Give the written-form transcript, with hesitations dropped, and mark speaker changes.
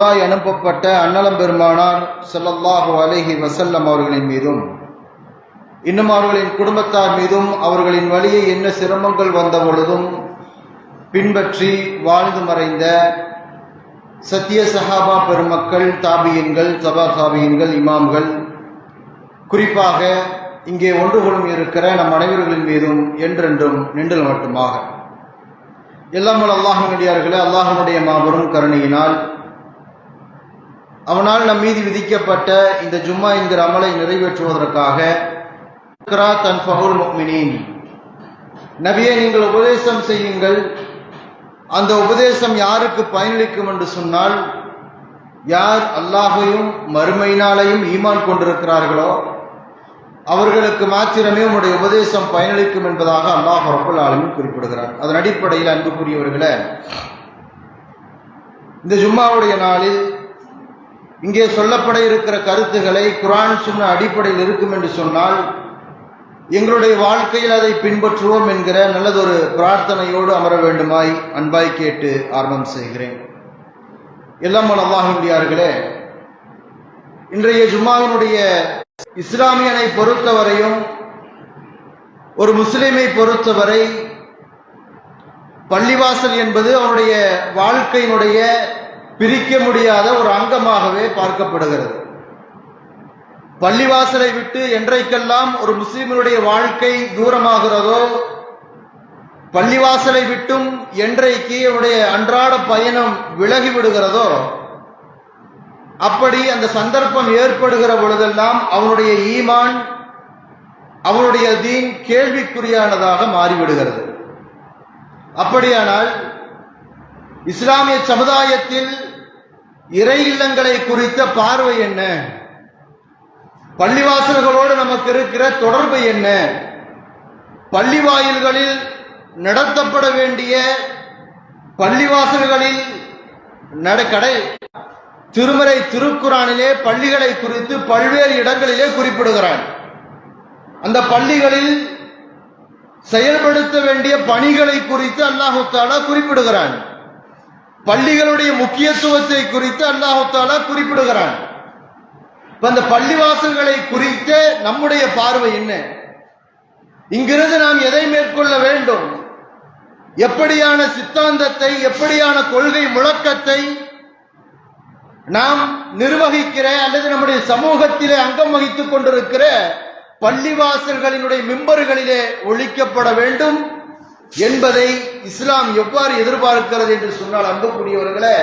Speaker 1: அனுப்பப்பட்ட அன்னலம் பெருமானார் ஸல்லல்லாஹு அலைஹி வஸல்லம் அவர்களின் மீதும் இன்னும் அவர்களின் குடும்பத்தார் மீதும் அவர்களின் வழியை என்ன சிரமங்கள் வந்த பொழுதும் பின்பற்றி வாழ்ந்து மறைந்த சத்திய சஹாபா பெருமக்கள், தாபியின்கள், தபா தாபியின்கள், இமாம்கள், குறிப்பாக இங்கே ஒன்று கொள்ளும் இருக்கிற நம் அனைவர்களின் மீதும் என்றென்றும் நின்றல் மட்டுமாக. எல்லாம் அல்லாஹ்வுடையார்களே, அல்லாஹ்வுடைய மாபெரும் கருணையினால் அவனால் நம் மீது விதிக்கப்பட்ட இந்த ஜும்மா என்கிற அமலை நிறைவேற்றுவதற்காக நபியே, நீங்கள் உபதேசம் செய்யுங்கள். அந்த உபதேசம் யாருக்கு பயனளிக்கும் என்று சொன்னால், யார் அல்லாஹையும் மறுமையினாலையும் ஈமான் கொண்டிருக்கிறார்களோ அவர்களுக்கு மாத்திரமே உங்களுடைய உபதேசம் பயனளிக்கும் என்பதாக அல்லாஹ் ரப்பல் ஆலமீன் குறிப்பிடுகிறார். அதன் அடிப்படையில் அன்புக்குரியவர்களே, இந்த ஜும்மாவுடைய நாளில் இங்கே சொல்லப்பட இருக்கிற கருத்துக்களை குர்ஆன் சுன்னா அடிப்படையில் இருக்கும் என்று சொன்னால், எங்களுடைய வாழ்க்கையில் அதை பின்பற்றுவோம் என்கிற நல்லதொரு பிரார்த்தனையோடு அமர வேண்டுமாய் அன்பாய் கேட்டு ஆரம்பம் செய்கிறேன். எல்லாம் அல்லாஹ்வுடையார்களே, இன்றைய ஜும்மாவினுடைய இஸ்லாமியனை பொறுத்தவரையும் ஒரு முஸ்லிமை பொறுத்தவரை பள்ளிவாசல் என்பது அவனுடைய வாழ்க்கையினுடைய பிரிக்க முடியாத ஒரு அங்கமாகவே பார்க்கப்படுகிறது. பள்ளிவாசலை விட்டு என்றைக்கெல்லாம் ஒரு முஸ்லிமினுடைய வாழ்க்கை தூரமாகிறதோ, பள்ளிவாசலை விட்டும் என்றைக்கு அவருடைய அன்றாட பயணம் விலகிவிடுகிறதோ, அப்படி அந்த சந்தர்ப்பம் ஏற்படுகிற பொழுதெல்லாம் அவனுடைய ஈமான், அவனுடைய தீன் கேள்விக்குறியானதாக மாறிவிடுகிறது. அப்படியானால் இஸ்லாமிய சமுதாயத்தில் இறை இல்லங்களை குறித்த பார்வை என்ன? பள்ளிவாசல்களோடு நமக்கு இருக்கிற தொடர்பு என்ன? பள்ளி வாயில்களில் நடத்தப்பட வேண்டிய பள்ளிவாசல்களில் கடை திருமறை திருக்குரானிலே பள்ளிகளை குறித்து பல்வேறு இடங்களிலே குறிப்பிடுகிறான். அந்த பள்ளிகளில் செயல்படுத்த வேண்டிய பணிகளை குறித்து அல்லாஹ் தஆலா குறிப்பிடுகிறான். பள்ளிகளுடைய முக்கியத்துவத்தை குறித்து அல்லாஹ் தஆலா குறிப்பிடுகிறான். அந்த பள்ளிவாசல்களை குறித்த நம்முடைய பார்வை என்ன? இங்கிருந்து நாம் எதை மேற்கொள்ள வேண்டும்? எப்படியான சித்தாந்தத்தை, எப்படியான கொள்கை முழக்கத்தை நாம் நிர்வகிக்கிற அல்லது நம்முடைய சமூகத்திலே அங்கம் வகித்துக் கொண்டிருக்கிற பள்ளிவாசல்களினுடைய மிம்பர்களிலே ஒழிக்கப்பட வேண்டும் என்பதை இஸ்லாம் எவ்வாறு எதிர்பார்க்கிறது என்று சொன்னால், அன்புக்குரியவர்களே,